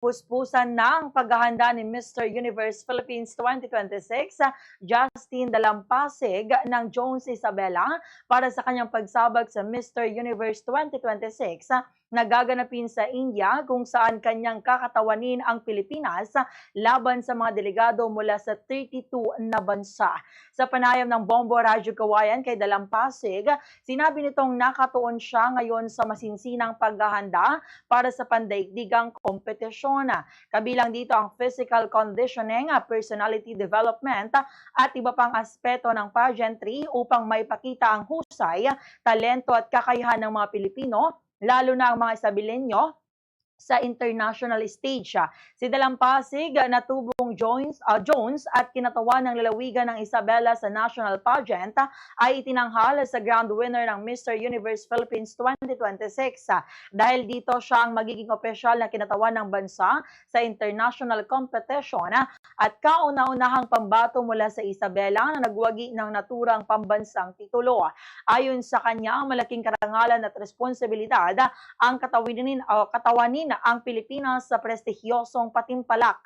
Puspusan na ang paghahanda ni Mr. Universe Philippines 2026, Justin Dalampasig ng Jones Isabela para sa kanyang pagsabak sa Mr. Universe 2026 na gaganapin sa India, kung saan kanyang kakatawanin ang Pilipinas laban sa mga delegado mula sa 32 na bansa. Sa panayam ng Bombo Radyo Kawayan kay Dalampasig, sinabi nitong nakatuon siya ngayon sa masinsinang paghahanda para sa pandaigdigang kompetisyon. Kabilang dito ang physical conditioning, personality development at iba pang aspeto ng pageantry upang maipakita ang husay, talento at kakayahan ng mga Pilipino, lalo na ang mga Isabeleño, sa international stage. Si Dalampasig na tubong Jones at kinatawan ng lalawigan ng Isabela sa national pageant ay itinanghal sa grand winner ng Mr. Universe Philippines 2026. Dahil dito siya ang magiging opisyal na kinatawan ng bansa sa international competition at kauna-unahang pambato mula sa Isabela na nagwagi ng naturang pambansang titulo. Ayon sa kanya, malaking karangalan at responsibilidad ang katawanin ang Pilipinas sa prestigyosong patimpalak.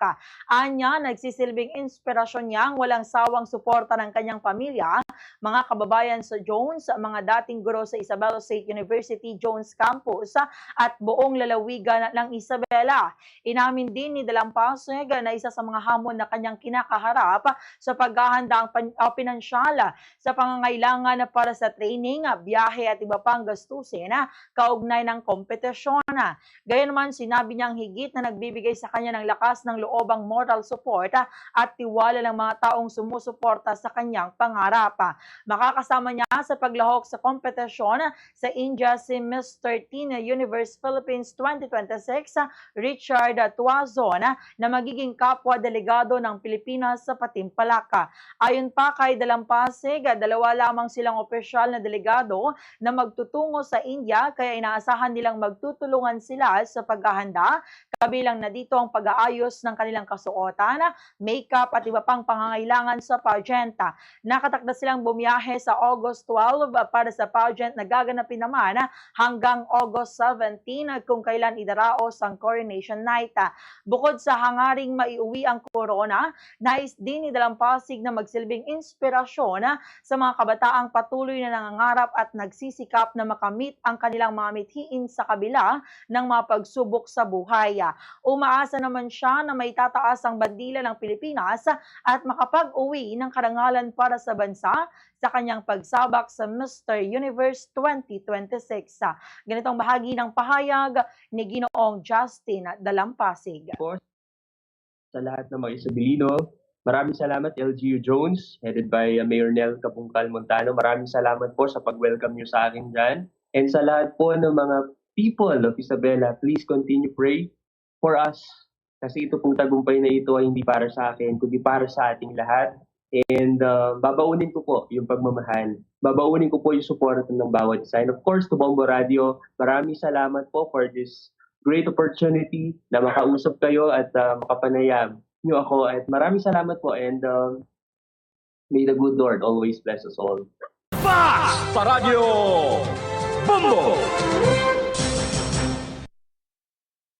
Anya, nagsisilbing inspirasyon niya ang walang sawang suporta ng kanyang pamilya, mga kababayan sa Jones, mga dating guro sa Isabela State University Jones Campus at buong lalawigan ng Isabela. Inamin din ni Dalampasig na isa sa mga hamon na kanyang kinakaharap sa paghahanda ang pinansyal sa pangangailangan para sa training, biyahe at iba pang gastusin kaugnay ng kompetisyon. Gayunman, sinabi niyang higit na nagbibigay sa kanya ng lakas ng loob ang moral support at tiwala ng mga taong sumusuporta sa kanyang pangarap. Makakasama niya sa paglahok sa kompetisyon sa India si Mr. Teen Universe Philippines 2026, Richard Tuazon, na magiging kapwa-delegado ng Pilipinas sa patimpalak. Ayon pa kay Dalampasig, dalawa lamang silang opisyal na delegado na magtutungo sa India, kaya inaasahan nilang magtutulungan sila sa paghahanda, kabilang na dito ang pag-aayos ng kanilang kasuotan, makeup at iba pang pangangailangan sa pageant. Nakatakda silang bumiyahe sa August 12 para sa pageant na gaganapin naman hanggang August 17 kung kailan idaraos ang coronation night. Bukod sa hangaring maiuwi ang corona, nais din ni Dalampasig na magsilbing inspirasyon sa mga kabataang patuloy na nangangarap at nagsisikap na makamit ang kanilang mga mithiin sa kabila ng mga pagsubok sa buhay. Umaasa naman siya na may tataas ang bandila ng Pilipinas at makapag-uwi ng karangalan para sa bansa sa kanyang pagsabak sa Mr. Universe 2026. Ganitong bahagi ng pahayag ni Ginoong Justin Dalampasig. Sa lahat ng mga Isabelino, maraming salamat LGU Jones, headed by Mayor Nel Capungcal Montano. Maraming salamat po sa pag-welcome niyo sa akin dyan. And sa lahat po ng mga people of Isabela, please continue pray for us. Kasi ito pong tagumpay na ito ay hindi para sa akin, kundi para sa ating lahat. And babaunin ko po yung pagmamahal. Babaunin ko po yung support ng bawat isa. And of course, to Bombo Radio, maraming salamat po for this great opportunity na makausap kayo at makapanayam niyo ako. At maraming salamat po and may the good Lord always bless us all. Fast sa Radio Bombo!